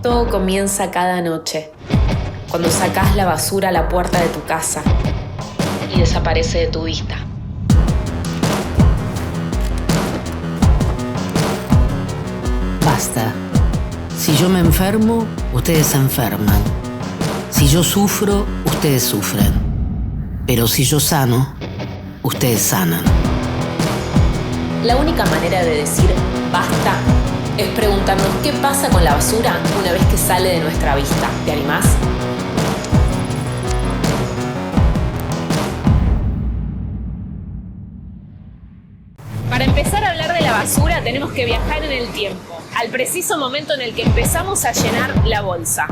Todo comienza cada noche, cuando sacás la basura a la puerta de tu casa y desaparece de tu vista. Basta. Si yo me enfermo, ustedes se enferman. Si yo sufro, ustedes sufren. Pero si yo sano, ustedes sanan. La única manera de decir basta es preguntarnos qué pasa con la basura una vez que sale de nuestra vista. ¿Te animás? Para empezar a hablar de la basura tenemos que viajar en el tiempo, al preciso momento en el que empezamos a llenar la bolsa.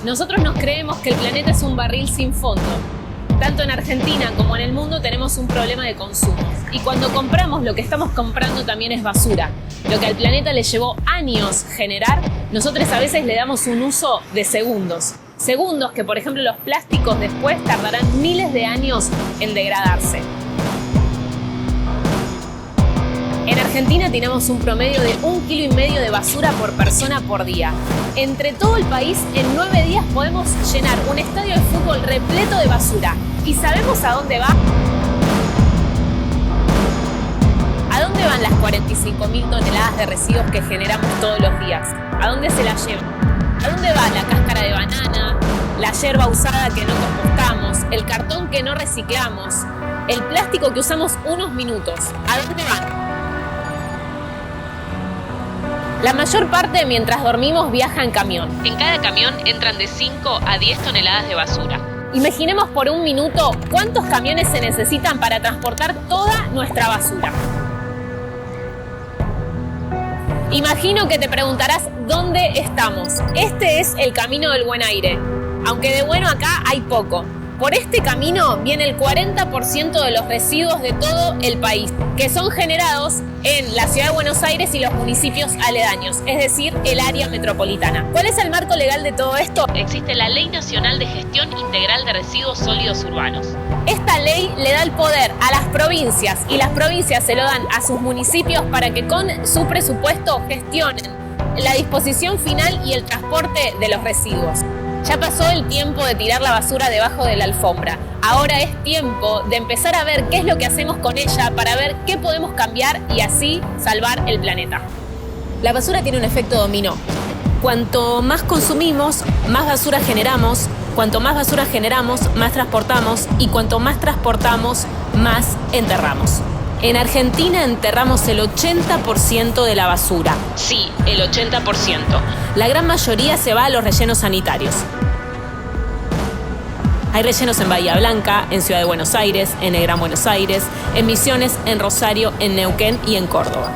Nosotros nos creemos que el planeta es un barril sin fondo. Tanto en Argentina como en el mundo tenemos un problema de consumo. Y cuando compramos, lo que estamos comprando también es basura. Lo que al planeta le llevó años generar, nosotros a veces le damos un uso de segundos. Segundos que, por ejemplo, los plásticos después tardarán miles de años en degradarse. En Argentina tenemos un promedio de 1,5 kilos de basura por persona por día. Entre todo el país, en 9 días podemos llenar un estadio de fútbol repleto de basura. ¿Y sabemos a dónde va? ¿A dónde van las 45.000 toneladas de residuos que generamos todos los días? ¿A dónde se las llevan? ¿A dónde va la cáscara de banana, la yerba usada que no compostamos, el cartón que no reciclamos, el plástico que usamos unos minutos? ¿A dónde van? La mayor parte, mientras dormimos, viaja en camión. En cada camión entran de 5 a 10 toneladas de basura. Imaginemos por un minuto cuántos camiones se necesitan para transportar toda nuestra basura. Imagino que te preguntarás dónde estamos. Este es el camino del buen aire. Aunque de bueno acá hay poco. Por este camino viene el 40% de los residuos de todo el país, que son generados en la ciudad de Buenos Aires y los municipios aledaños, es decir, el área metropolitana. ¿Cuál es el marco legal de todo esto? Existe la Ley Nacional de Gestión Integral de Residuos Sólidos Urbanos. Esta ley le da el poder a las provincias y las provincias se lo dan a sus municipios para que con su presupuesto gestionen la disposición final y el transporte de los residuos. Ya pasó el tiempo de tirar la basura debajo de la alfombra. Ahora es tiempo de empezar a ver qué es lo que hacemos con ella para ver qué podemos cambiar y así salvar el planeta. La basura tiene un efecto dominó. Cuanto más consumimos, más basura generamos. Cuanto más basura generamos, más transportamos. Y cuanto más transportamos, más enterramos. En Argentina enterramos el 80% de la basura. Sí, el 80%. La gran mayoría se va a los rellenos sanitarios. Hay rellenos en Bahía Blanca, en Ciudad de Buenos Aires, en el Gran Buenos Aires, en Misiones, en Rosario, en Neuquén y en Córdoba.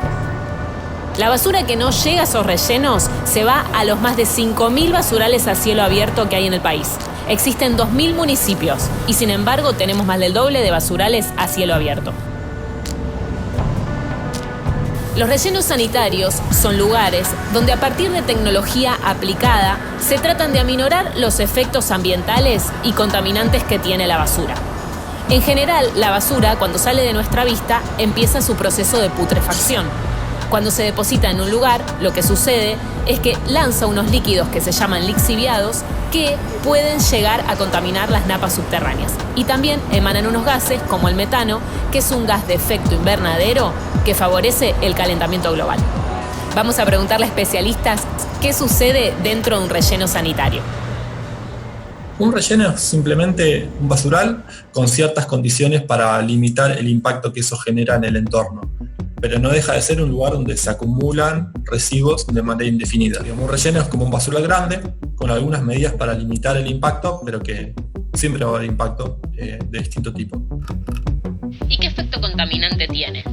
La basura que no llega a esos rellenos se va a los más de 5.000 basurales a cielo abierto que hay en el país. Existen 2.000 municipios y sin embargo tenemos más del doble de basurales a cielo abierto. Los rellenos sanitarios son lugares donde a partir de tecnología aplicada se tratan de aminorar los efectos ambientales y contaminantes que tiene la basura. En general, la basura, cuando sale de nuestra vista, empieza su proceso de putrefacción. Cuando se deposita en un lugar, lo que sucede es que lanza unos líquidos que se llaman lixiviados que pueden llegar a contaminar las napas subterráneas. Y también emanan unos gases como el metano, que es un gas de efecto invernadero que favorece el calentamiento global. Vamos a preguntarle a especialistas qué sucede dentro de un relleno sanitario. Un relleno es simplemente un basural con ciertas condiciones para limitar el impacto que eso genera en el entorno, pero no deja de ser un lugar donde se acumulan residuos de manera indefinida. Un relleno es como un basural grande, con algunas medidas para limitar el impacto, pero que siempre va a haber impacto de distinto tipo. ¿Y qué efecto contaminante tiene?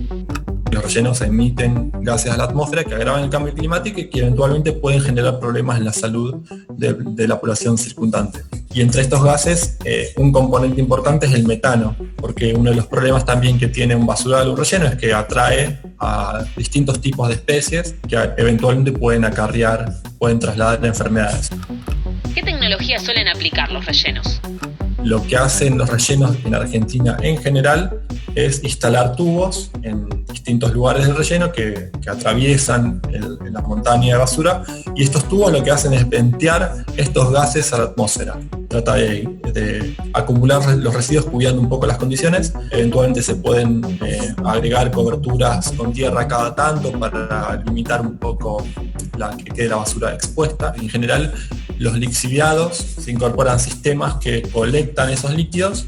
Los rellenos emiten gases a la atmósfera que agravan el cambio climático y que eventualmente pueden generar problemas en la salud de la población circundante. Y entre estos gases, un componente importante es el metano, porque uno de los problemas también que tiene un basural o un relleno es que atrae a distintos tipos de especies que eventualmente pueden trasladar enfermedades. ¿Qué tecnología suelen aplicar los rellenos? Lo que hacen los rellenos en Argentina en general es instalar tubos en distintos lugares del relleno que atraviesan la montaña de basura, y estos tubos lo que hacen es ventear estos gases a la atmósfera. Trata de acumular los residuos cuidando un poco las condiciones. Eventualmente se pueden agregar coberturas con tierra cada tanto para limitar un poco que quede la basura expuesta. En general, los lixiviados se incorporan sistemas que colectan esos líquidos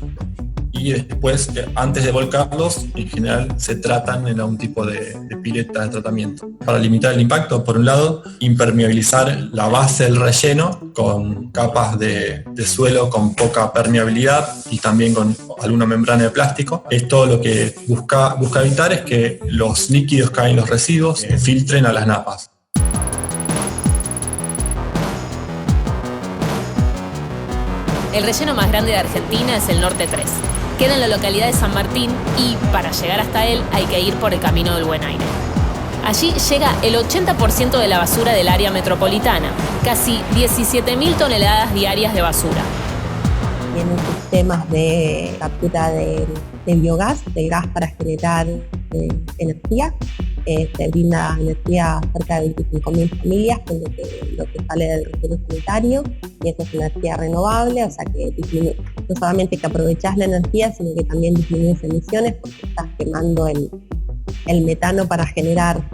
y después, antes de volcarlos, en general se tratan en algún tipo de pileta de tratamiento. Para limitar el impacto, por un lado, impermeabilizar la base del relleno con capas de suelo con poca permeabilidad y también con alguna membrana de plástico. Esto lo que busca evitar es que los líquidos que hay en los residuos filtren a las napas. El relleno más grande de Argentina es el Norte 3. Queda en la localidad de San Martín y, para llegar hasta él, hay que ir por el Camino del Buen Aire. Allí llega el 80% de la basura del área metropolitana, casi 17.000 toneladas diarias de basura. Tienen sistemas de captura de biogás, de gas para generar energía. Se brinda energía a cerca de 25.000 familias con lo que sale del relleno sanitario, y esa es energía renovable, o sea que no solamente que aprovechás la energía, sino que también disminuyes emisiones porque estás quemando el metano para generar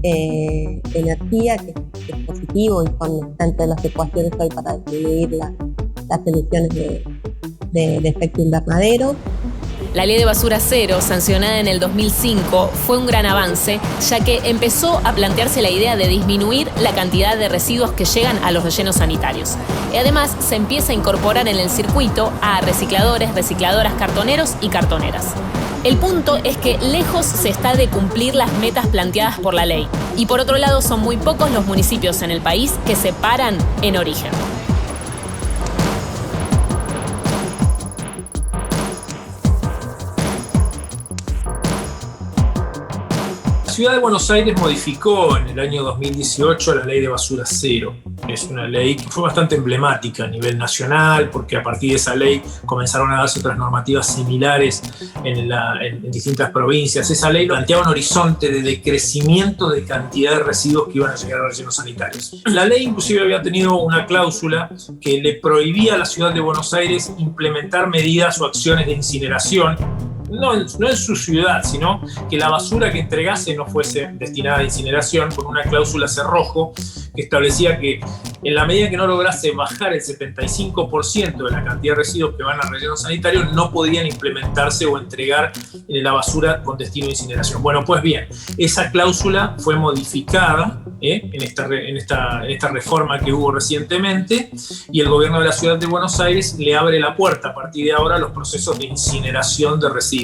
energía, que es positivo y son entre las ecuaciones hoy para disminuir las emisiones de efecto invernadero. La Ley de Basura Cero, sancionada en el 2005, fue un gran avance, ya que empezó a plantearse la idea de disminuir la cantidad de residuos que llegan a los rellenos sanitarios. Y además se empieza a incorporar en el circuito a recicladores, recicladoras, cartoneros y cartoneras. El punto es que lejos se está de cumplir las metas planteadas por la ley. Y por otro lado, son muy pocos los municipios en el país que se paran en origen. La Ciudad de Buenos Aires modificó en el año 2018 la Ley de Basura Cero. Es una ley que fue bastante emblemática a nivel nacional, porque a partir de esa ley comenzaron a darse otras normativas similares en distintas provincias. Esa ley planteaba un horizonte de decrecimiento de cantidad de residuos que iban a llegar a los rellenos sanitarios. La ley inclusive había tenido una cláusula que le prohibía a la Ciudad de Buenos Aires implementar medidas o acciones de incineración, no en su ciudad, sino que la basura que entregase no fuese destinada a incineración, con una cláusula cerrojo que establecía que en la medida que no lograse bajar el 75% de la cantidad de residuos que van a rellenos sanitarios, no podían implementarse o entregar la basura con destino a incineración. Bueno, pues bien, esa cláusula fue modificada en esta reforma que hubo recientemente, y el gobierno de la Ciudad de Buenos Aires le abre la puerta a partir de ahora a los procesos de incineración de residuos.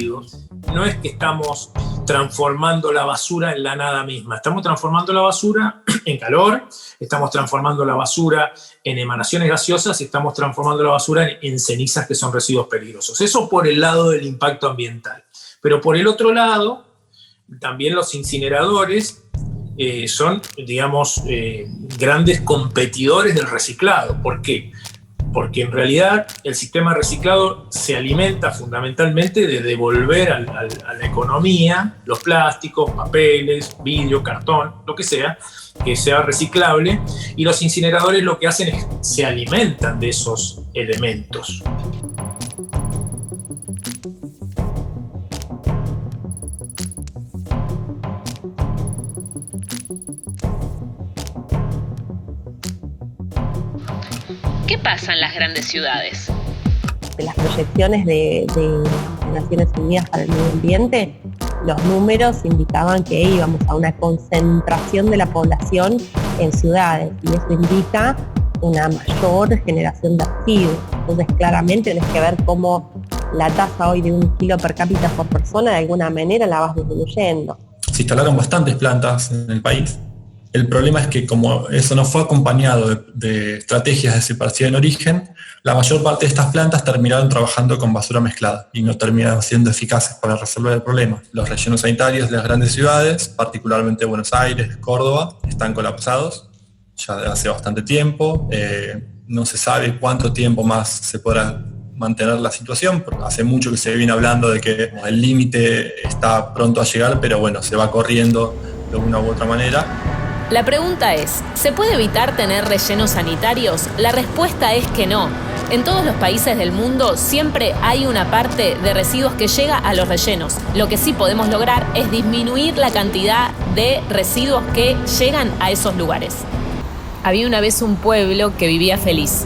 No es que estamos transformando la basura en la nada misma, estamos transformando la basura en calor, estamos transformando la basura en emanaciones gaseosas, estamos transformando la basura en cenizas, que son residuos peligrosos. Eso por el lado del impacto ambiental. Pero por el otro lado, también los incineradores son, digamos, grandes competidores del reciclado. ¿Por qué? Porque en realidad el sistema reciclado se alimenta fundamentalmente de devolver a la economía los plásticos, papeles, vidrio, cartón, lo que sea reciclable, y los incineradores lo que hacen es se alimentan de esos elementos. ¿Qué pasa en las grandes ciudades? De las proyecciones de Naciones Unidas para el Medio Ambiente, los números indicaban que íbamos a una concentración de la población en ciudades, y eso indica una mayor generación de residuos. Entonces, claramente tenés que ver cómo la tasa hoy de 1 kilo per cápita por persona de alguna manera la vas disminuyendo. Se instalaron bastantes plantas en el país. El problema es que como eso no fue acompañado de estrategias de separación en origen, la mayor parte de estas plantas terminaron trabajando con basura mezclada y no terminaron siendo eficaces para resolver el problema. Los rellenos sanitarios de las grandes ciudades, particularmente Buenos Aires, Córdoba, están colapsados ya de hace bastante tiempo. No se sabe cuánto tiempo más se podrá mantener la situación, porque hace mucho que se viene hablando de que el límite está pronto a llegar, pero bueno, se va corriendo de una u otra manera. La pregunta es, ¿se puede evitar tener rellenos sanitarios? La respuesta es que no. En todos los países del mundo siempre hay una parte de residuos que llega a los rellenos. Lo que sí podemos lograr es disminuir la cantidad de residuos que llegan a esos lugares. Había una vez un pueblo que vivía feliz,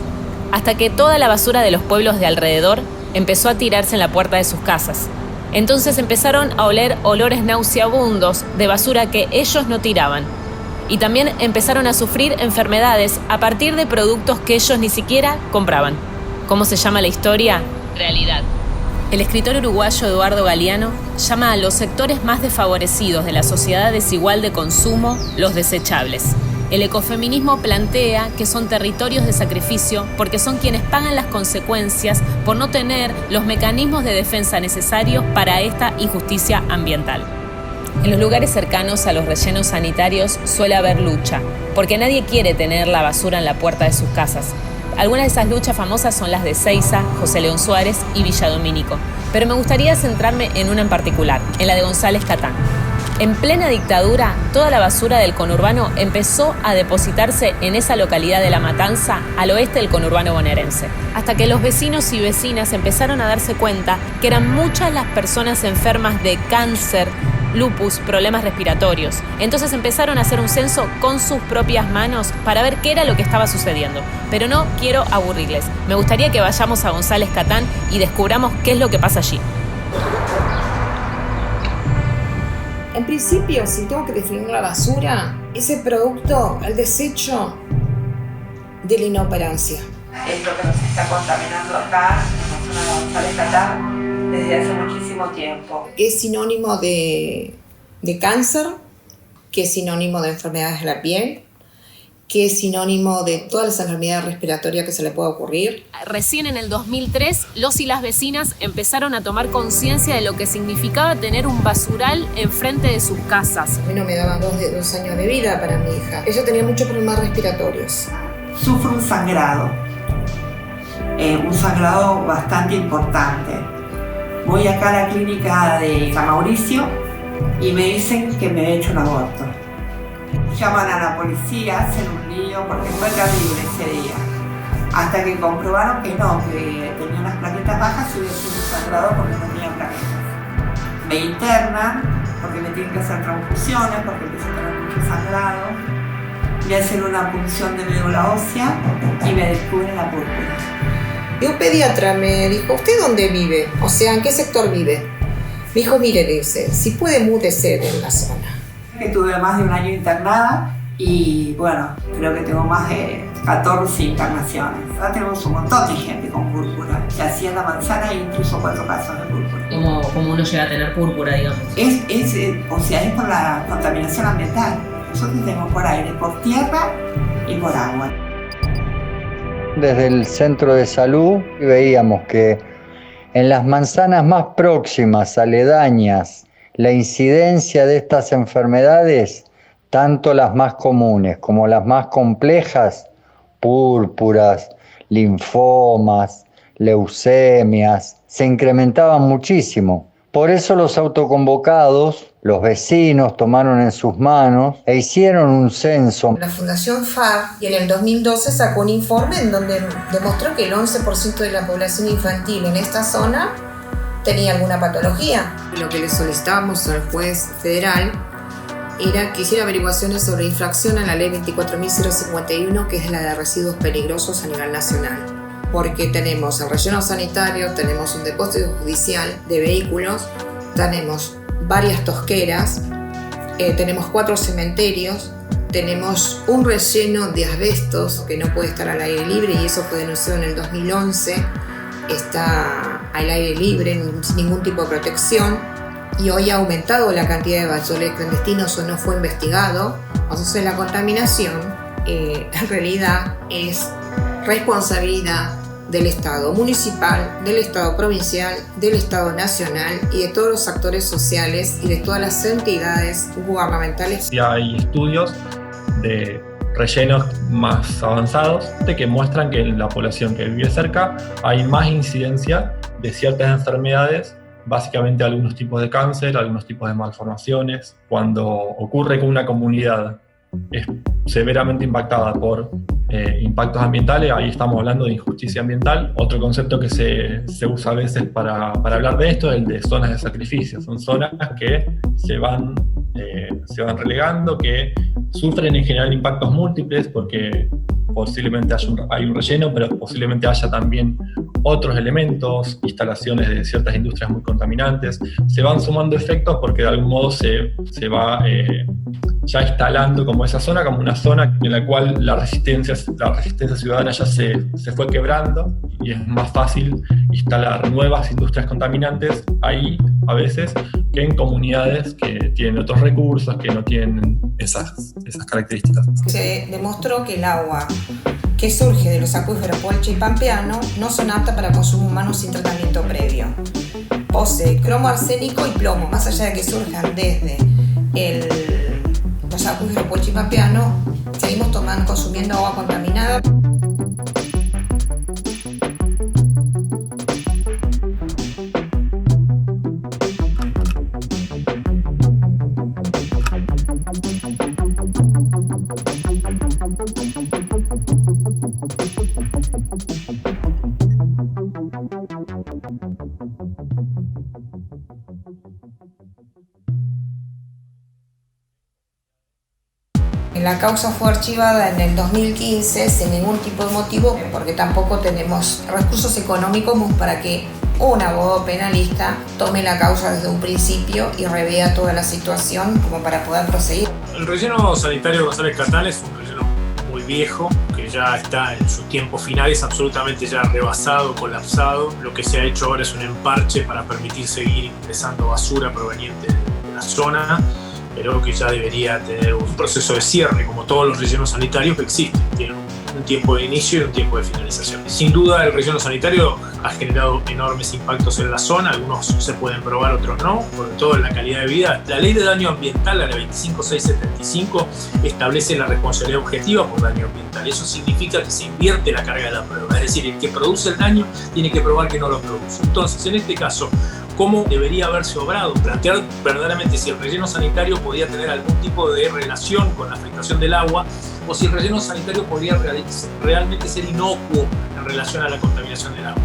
hasta que toda la basura de los pueblos de alrededor empezó a tirarse en la puerta de sus casas. Entonces empezaron a oler olores nauseabundos de basura que ellos no tiraban. Y también empezaron a sufrir enfermedades a partir de productos que ellos ni siquiera compraban. ¿Cómo se llama la historia? Realidad. El escritor uruguayo Eduardo Galeano llama a los sectores más desfavorecidos de la sociedad desigual de consumo los desechables. El ecofeminismo plantea que son territorios de sacrificio porque son quienes pagan las consecuencias por no tener los mecanismos de defensa necesarios para esta injusticia ambiental. En los lugares cercanos a los rellenos sanitarios suele haber lucha, porque nadie quiere tener la basura en la puerta de sus casas. Algunas de esas luchas famosas son las de Seiza, José León Suárez y Villa Domínico, pero me gustaría centrarme en una en particular, en la de González Catán. En plena dictadura, toda la basura del conurbano empezó a depositarse en esa localidad de La Matanza, al oeste del conurbano bonaerense, hasta que los vecinos y vecinas empezaron a darse cuenta que eran muchas las personas enfermas de cáncer, lupus, problemas respiratorios. Entonces empezaron a hacer un censo con sus propias manos para ver qué era lo que estaba sucediendo. Pero no quiero aburrirles. Me gustaría que vayamos a González Catán y descubramos qué es lo que pasa allí. En principio, si tengo que definir la basura, es el producto, el desecho de la inoperancia. Es lo que nos está contaminando acá, en la zona de González Catán, desde hace muchísimo tiempo. Es sinónimo de cáncer, que es sinónimo de enfermedades de la piel, que es sinónimo de todas las enfermedades respiratorias que se le pueda ocurrir. Recién en el 2003, los y las vecinas empezaron a tomar conciencia de lo que significaba tener un basural enfrente de sus casas. A mí no me daban 2 años de vida para mi hija. Ella tenía muchos problemas respiratorios. Sufro un sangrado bastante importante. Voy acá a la clínica de San Mauricio y me dicen que me he hecho un aborto. Llaman a la policía, hacen un lío porque fue terrible ese día. Hasta que comprobaron que no, que tenía unas plaquetas bajas y había sido sangrado porque no tenía plaquetas. Me internan porque me tienen que hacer transfusiones porque empecé a tener mucho sangrado. Me hacen una punción de médula ósea y me descubren la púrpura. Y un pediatra me dijo, ¿usted dónde vive? O sea, ¿en qué sector vive? Me dijo, mire, dice, si puede múdese en la zona. Que tuve más de un año internada y bueno, creo que tengo más de 14 internaciones. Ahora tenemos un montón de gente con púrpura. Se hacía en La Manzana e incluso 4 casos de púrpura. ¿Cómo uno llega a tener púrpura, digamos? Es por la contaminación ambiental. Nosotros tenemos por aire, por tierra y por agua. Desde el centro de salud veíamos que en las manzanas más próximas, aledañas, la incidencia de estas enfermedades, tanto las más comunes como las más complejas, púrpuras, linfomas, leucemias, se incrementaban muchísimo. Por eso los autoconvocados, los vecinos tomaron en sus manos e hicieron un censo. La Fundación FAR y en el 2012 sacó un informe en donde demostró que el 11% de la población infantil en esta zona tenía alguna patología. Lo que le solicitábamos al juez federal era que hiciera averiguaciones sobre infracción a la ley 24.051, que es la de residuos peligrosos a nivel nacional. Porque tenemos el relleno sanitario, tenemos un depósito judicial de vehículos, tenemos varias tosqueras, tenemos 4 cementerios, tenemos un relleno de asbestos que no puede estar al aire libre y eso fue denunciado en el 2011. Está al aire libre, sin ningún tipo de protección, y hoy ha aumentado la cantidad de basureros clandestinos o no fue investigado. Entonces la contaminación en realidad es responsabilidad del Estado municipal, del Estado provincial, del Estado nacional y de todos los actores sociales y de todas las entidades gubernamentales. Sí hay estudios de rellenos más avanzados que muestran que en la población que vive cerca hay más incidencia de ciertas enfermedades, básicamente algunos tipos de cáncer, algunos tipos de malformaciones. Cuando ocurre que una comunidad es severamente impactada por impactos ambientales, ahí estamos hablando de injusticia ambiental. Otro concepto que se usa a veces para hablar de esto es el de zonas de sacrificio. Son zonas que se van relegando, que sufren en general impactos múltiples porque posiblemente hay un relleno, pero posiblemente haya también otros elementos, instalaciones de ciertas industrias muy contaminantes. Se van sumando efectos porque de algún modo se va ya instalando como esa zona, como una zona en la cual la resistencia ciudadana ya se fue quebrando y es más fácil instalar nuevas industrias contaminantes ahí a veces que en comunidades que tienen otros recursos, que no tienen esas características. Se demostró que el agua que surge de los acuíferos Puelche y Pampeano no son aptas para consumo humano sin tratamiento previo. Posee cromo, arsénico y plomo, más allá de que surjan desde los acuíferos Puelche y Pampeano, seguimos consumiendo agua contaminada. La causa fue archivada en el 2015 sin ningún tipo de motivo, porque tampoco tenemos recursos económicos para que un abogado penalista tome la causa desde un principio y revea toda la situación como para poder proseguir. El relleno sanitario González Catán es un relleno muy viejo, que ya está en sus tiempos finales, absolutamente ya rebasado, colapsado. Lo que se ha hecho ahora es un emparche para permitir seguir ingresando basura proveniente de la zona, pero que ya debería tener un proceso de cierre, como todos los rellenos sanitarios que existen. Tienen un tiempo de inicio y un tiempo de finalización. Sin duda, el relleno sanitario ha generado enormes impactos en la zona, algunos se pueden probar, otros no, sobre todo en la calidad de vida. La ley de daño ambiental, la ley 25675, establece la responsabilidad objetiva por daño ambiental. Eso significa que se invierte la carga de la prueba, es decir, el que produce el daño tiene que probar que no lo produce. Entonces, en este caso, ¿cómo debería haberse obrado? Plantear verdaderamente si el relleno sanitario podía tener algún tipo de relación con la afectación del agua o si el relleno sanitario podría realmente ser inocuo en relación a la contaminación del agua.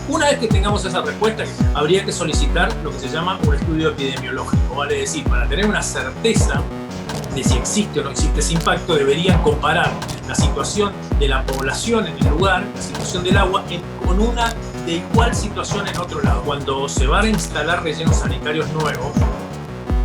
Una vez que tengamos esa respuesta, habría que solicitar lo que se llama un estudio epidemiológico, vale decir, para tener una certeza de si existe o no existe ese impacto, deberían comparar la situación de la población en el lugar, la situación del agua, con una de igual situación en otro lado. Cuando se van a instalar rellenos sanitarios nuevos,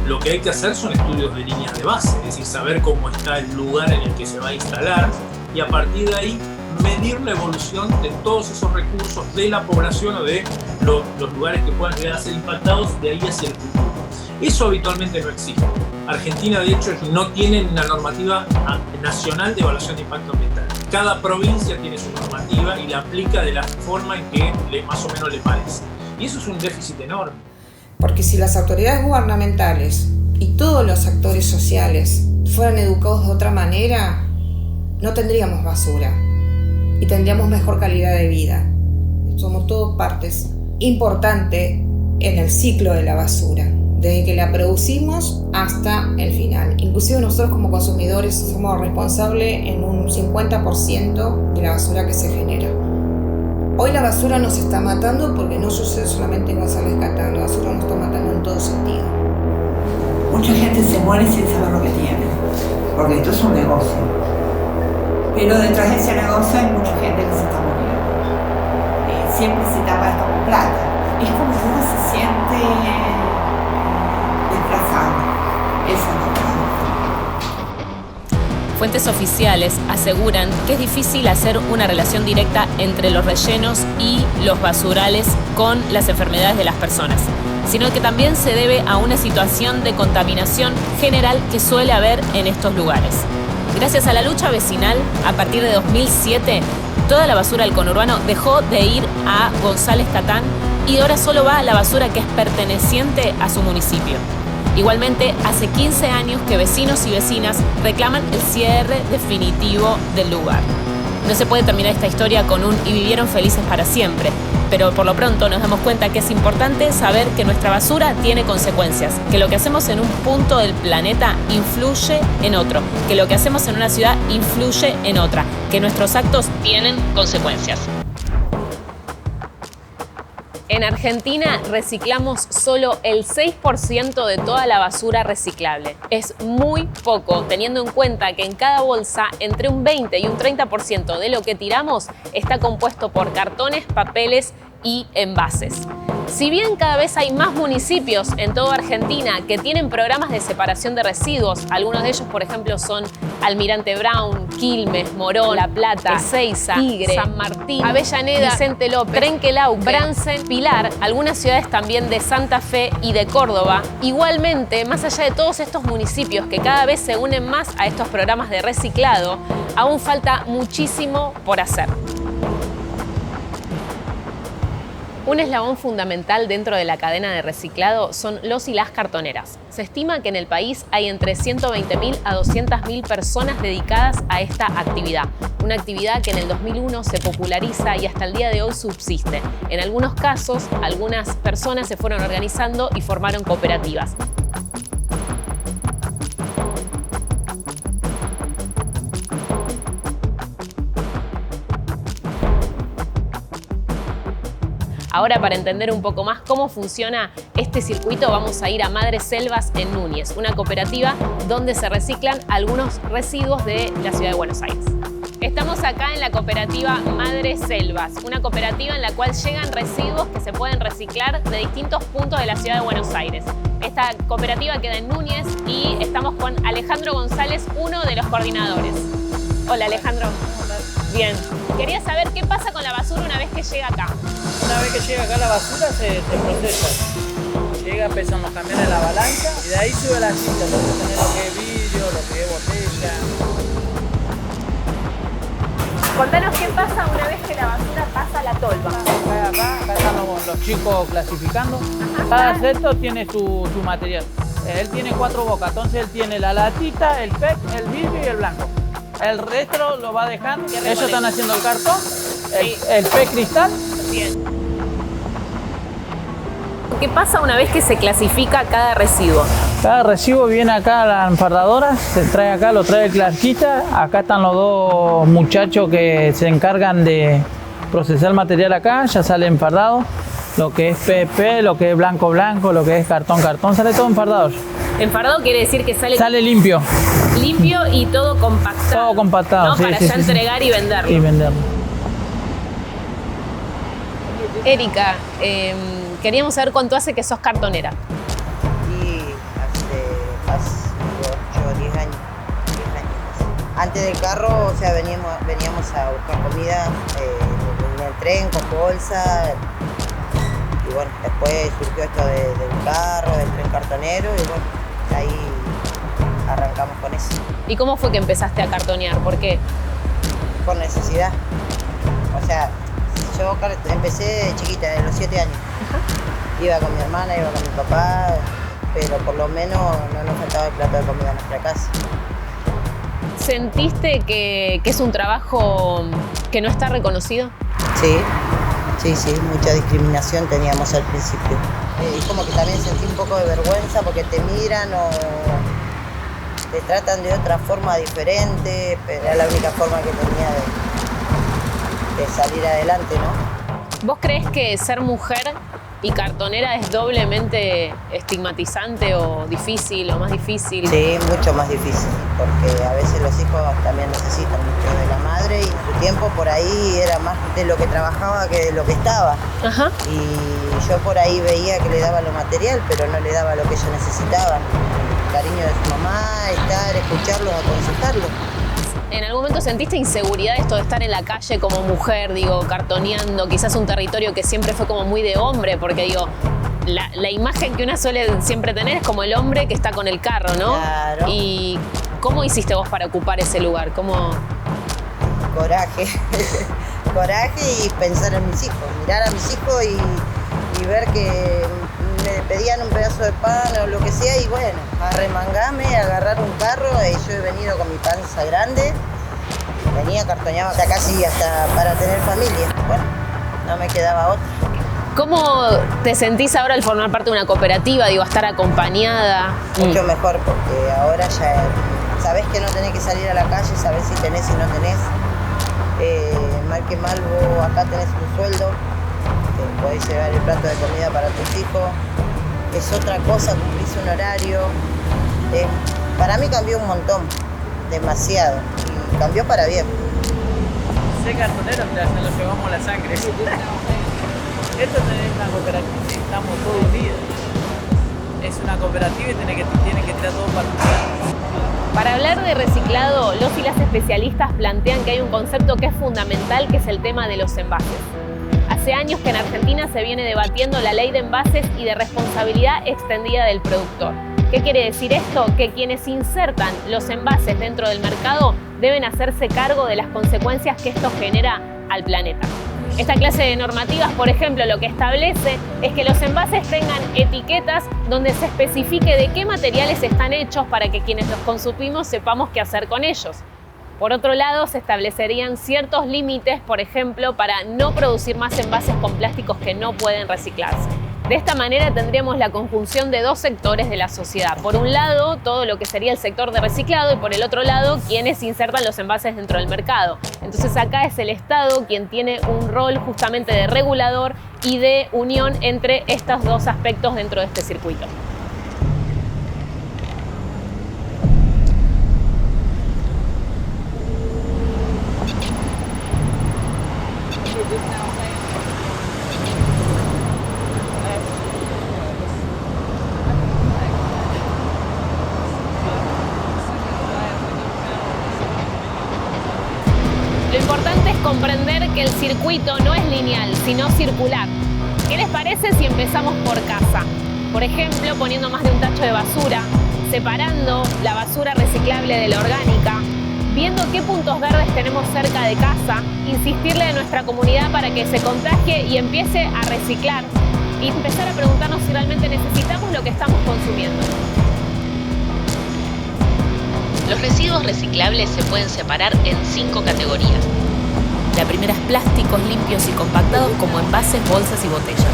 lo que hay que hacer son estudios de líneas de base, es decir, saber cómo está el lugar en el que se va a instalar y a partir de ahí medir la evolución de todos esos recursos de la población o de los lugares que puedan llegar a ser impactados de ahí hacia el futuro. Eso habitualmente no existe. Argentina, de hecho, no tiene una normativa nacional de evaluación de impacto ambiental. Cada provincia tiene su normativa y la aplica de la forma en que más o menos le parece. Y eso es un déficit enorme. Porque si las autoridades gubernamentales y todos los actores sociales fueran educados de otra manera, no tendríamos basura y tendríamos mejor calidad de vida. Somos todos partes importantes en el ciclo de la basura, desde que la producimos hasta el final. Inclusive nosotros como consumidores somos responsables en un 50% de la basura que se genera. Hoy la basura nos está matando porque no sucede solamente en González Catán, la basura nos está matando en todo sentido. Mucha gente se muere sin saber lo que tiene, porque esto es un negocio. Pero detrás de ese negocio hay mucha gente que se está muriendo. Siempre se tapa esto con plata. Es como que uno se siente desplazado. Eso es lo que me gusta. Fuentes oficiales aseguran que es difícil hacer una relación directa entre los rellenos y los basurales con las enfermedades de las personas, sino que también se debe a una situación de contaminación general que suele haber en estos lugares. Gracias a la lucha vecinal, a partir de 2007, toda la basura del conurbano dejó de ir a González Catán y ahora solo va la basura que es perteneciente a su municipio. Igualmente, hace 15 años que vecinos y vecinas reclaman el cierre definitivo del lugar. No se puede terminar esta historia con un "y vivieron felices para siempre", pero por lo pronto nos damos cuenta que es importante saber que nuestra basura tiene consecuencias, que lo que hacemos en un punto del planeta influye en otro, que lo que hacemos en una ciudad influye en otra, que nuestros actos tienen consecuencias. En Argentina reciclamos solo el 6% de toda la basura reciclable. Es muy poco, teniendo en cuenta que en cada bolsa entre un 20 y un 30% de lo que tiramos está compuesto por cartones, papeles y envases. Si bien cada vez hay más municipios en toda Argentina que tienen programas de separación de residuos, algunos de ellos, por ejemplo, son Almirante Brown, Quilmes, Morón, La Plata, Ezeiza, Tigre, San Martín, Avellaneda, Vicente López, Trenquelauquen, Bransen, Pilar, algunas ciudades también de Santa Fe y de Córdoba. Igualmente, más allá de todos estos municipios que cada vez se unen más a estos programas de reciclado, aún falta muchísimo por hacer. Un eslabón fundamental dentro de la cadena de reciclado son los y las cartoneras. Se estima que en el país hay entre 120.000 a 200.000 personas dedicadas a esta actividad. Una actividad que en el 2001 se populariza y hasta el día de hoy subsiste. En algunos casos, algunas personas se fueron organizando y formaron cooperativas. Ahora, para entender un poco más cómo funciona este circuito, vamos a ir a Madres Selvas en Núñez, una cooperativa donde se reciclan algunos residuos de la ciudad de Buenos Aires. Estamos acá en la cooperativa Madres Selvas, una cooperativa en la cual llegan residuos que se pueden reciclar de distintos puntos de la ciudad de Buenos Aires. Esta cooperativa queda en Núñez y estamos con Alejandro González, uno de los coordinadores. Hola, Alejandro. Bien. Quería saber qué pasa con la basura una vez que llega acá. Una vez que llega acá la basura se procesa. Llega, pesan los camiones en la balanza y de ahí sube la cinta. Entonces tenés lo que es vidrio, lo que es botella. Contanos qué pasa una vez que la basura pasa a la tolva. Acá están los chicos clasificando. Cada cesto tiene su material. Él tiene 4 bocas, entonces él tiene la latita, el PET, el vidrio y el blanco. El resto lo va dejando. Ellos están haciendo el cartón, el PET cristal. Bien. ¿Qué pasa una vez que se clasifica cada residuo? Cada residuo viene acá a la enfardadora, se trae acá, lo trae el clasquista. Acá están los dos muchachos que se encargan de procesar el material acá, ya sale enfardado. Lo que es PP, lo que es blanco, lo que es cartón, sale todo enfardado. Enfardado quiere decir que sale limpio. Limpio y todo compactado. Todo compactado, ¿no? sí, Para sí, ya entregar y venderlo. Y venderlo. Erika, queríamos saber cuánto hace que sos cartonera. Y hace 8 o 10 años. Antes del carro, o sea, veníamos a buscar comida en el tren con bolsa. Y bueno, después surgió esto del carro, del tren cartonero y bueno, ahí arrancamos con eso. ¿Y cómo fue que empezaste a cartonear? ¿Por qué? Por necesidad. O sea, yo empecé de chiquita, de los 7 años. Ajá. Iba con mi hermana, iba con mi papá, pero por lo menos no nos faltaba el plato de comida en nuestra casa. ¿Sentiste que es un trabajo que no está reconocido? Sí, mucha discriminación teníamos al principio. Y como que también sentí un poco de vergüenza porque te miran o te tratan de otra forma diferente, pero era la única forma que tenía de salir adelante, ¿no? ¿Vos crees que ser mujer y cartonera es doblemente estigmatizante o difícil o más difícil? Sí, mucho más difícil, porque a veces los hijos también necesitan mucho de la madre y en su tiempo por ahí era más de lo que trabajaba que de lo que estaba. Ajá. Y yo por ahí veía que le daba lo material, pero no le daba lo que ellos necesitaban. El cariño de su mamá, estar, escucharlos, aconsejarlos. ¿En algún momento sentiste inseguridad esto de estar en la calle como mujer, cartoneando, quizás un territorio que siempre fue como muy de hombre? Porque la imagen que una suele siempre tener es como el hombre que está con el carro, ¿no? Claro. ¿Y cómo hiciste vos para ocupar ese lugar? ¿Cómo? Coraje. Coraje y pensar en mis hijos, mirar a mis hijos y ver que me pedían un pedazo de pan o lo que sea y bueno, arremangame, agarrar un carro. Yo he venido con mi panza grande, venía cartoneaba hasta casi hasta para tener familia. Bueno, no me quedaba otra. ¿Cómo te sentís ahora al formar parte de una cooperativa, digo, a estar acompañada? Mucho mejor, porque ahora ya sabés que no tenés que salir a la calle, sabés si tenés y no tenés. Mal que mal, vos acá tenés un sueldo, te podés llevar el plato de comida para tus hijos. Es otra cosa, cumplís un horario. Para mí cambió un montón, demasiado, y cambió para bien. Ser cartonero lo llevamos la sangre. Esto es una cooperativa, estamos todos unidos. Es una cooperativa y tiene que tirar todo para un. Para hablar de reciclado, los y las especialistas plantean que hay un concepto que es fundamental, que es el tema de los envases. Hace años que en Argentina se viene debatiendo la ley de envases y de responsabilidad extendida del productor. ¿Qué quiere decir esto? Que quienes insertan los envases dentro del mercado deben hacerse cargo de las consecuencias que esto genera al planeta. Esta clase de normativas, por ejemplo, lo que establece es que los envases tengan etiquetas donde se especifique de qué materiales están hechos para que quienes los consumimos sepamos qué hacer con ellos. Por otro lado, se establecerían ciertos límites, por ejemplo, para no producir más envases con plásticos que no pueden reciclarse. De esta manera tendríamos la conjunción de dos sectores de la sociedad. Por un lado, todo lo que sería el sector de reciclado y por el otro lado, quienes insertan los envases dentro del mercado. Entonces acá es el Estado quien tiene un rol justamente de regulador y de unión entre estos dos aspectos dentro de este circuito. Lo importante es comprender que el circuito no es lineal, sino circular. ¿Qué les parece si empezamos por casa? Por ejemplo, poniendo más de un tacho de basura, separando la basura reciclable de la orgánica, viendo qué puntos verdes tenemos cerca de casa, insistirle a nuestra comunidad para que se contagie y empiece a reciclar y empezar a preguntarnos si realmente necesitamos lo que estamos consumiendo. Los residuos reciclables se pueden separar en 5 categorías. La primera es plásticos limpios y compactados como envases, bolsas y botellas.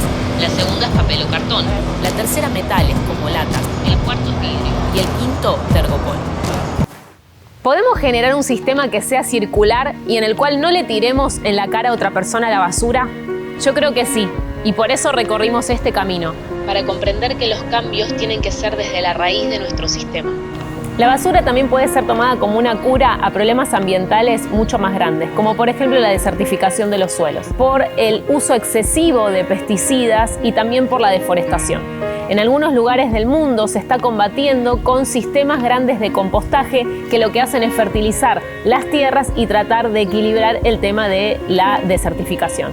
La segunda es papel o cartón. La tercera metales como latas. El cuarto es vidrio. Y el quinto, tergopol. ¿Podemos generar un sistema que sea circular y en el cual no le tiremos en la cara a otra persona la basura? Yo creo que sí, y por eso recorrimos este camino, para comprender que los cambios tienen que ser desde la raíz de nuestro sistema. La basura también puede ser tomada como una cura a problemas ambientales mucho más grandes, como por ejemplo la desertificación de los suelos, por el uso excesivo de pesticidas y también por la deforestación. En algunos lugares del mundo se está combatiendo con sistemas grandes de compostaje que lo que hacen es fertilizar las tierras y tratar de equilibrar el tema de la desertificación.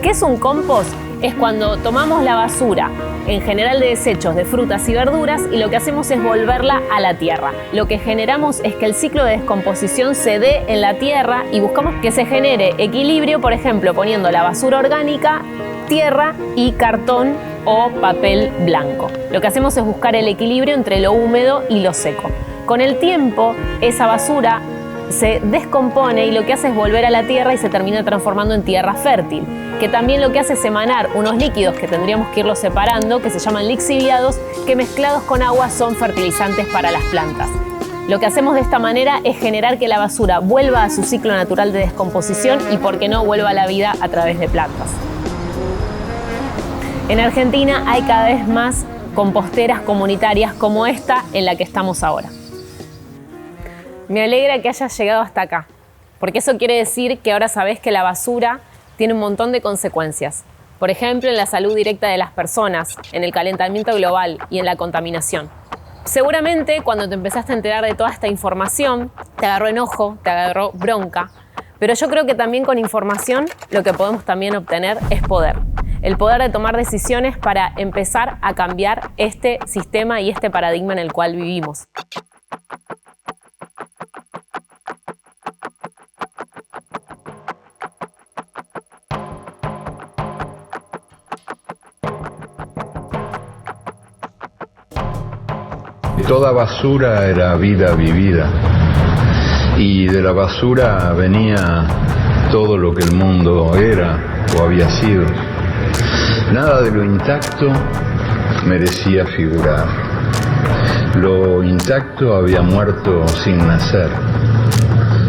¿Qué es un compost? Es cuando tomamos la basura, en general de desechos de frutas y verduras, y lo que hacemos es volverla a la tierra. Lo que generamos es que el ciclo de descomposición se dé en la tierra y buscamos que se genere equilibrio, por ejemplo, poniendo la basura orgánica, tierra y cartón o papel blanco. Lo que hacemos es buscar el equilibrio entre lo húmedo y lo seco. Con el tiempo, esa basura se descompone y lo que hace es volver a la tierra y se termina transformando en tierra fértil, que también lo que hace es emanar unos líquidos que tendríamos que irlos separando, que se llaman lixiviados, que mezclados con agua son fertilizantes para las plantas. Lo que hacemos de esta manera es generar que la basura vuelva a su ciclo natural de descomposición y, por qué no, vuelva a la vida a través de plantas. En Argentina hay cada vez más composteras comunitarias como esta en la que estamos ahora. Me alegra que hayas llegado hasta acá, porque eso quiere decir que ahora sabés que la basura tiene un montón de consecuencias. Por ejemplo, en la salud directa de las personas, en el calentamiento global y en la contaminación. Seguramente cuando te empezaste a enterar de toda esta información, te agarró enojo, te agarró bronca, pero yo creo que también con información lo que podemos también obtener es poder. El poder de tomar decisiones para empezar a cambiar este sistema y este paradigma en el cual vivimos. toda basura era vida vivida. Y de la basura venía todo lo que el mundo era o había sido. Nada de lo intacto merecía figurar. Lo intacto había muerto sin nacer.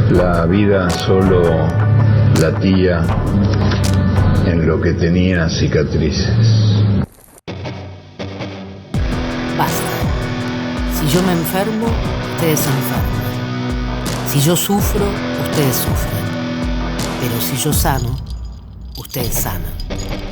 La vida solo latía en lo que tenía cicatrices. Basta. Si yo me enfermo, ustedes se enferman. Si yo sufro, ustedes sufren. Pero si yo sano, ustedes sanan.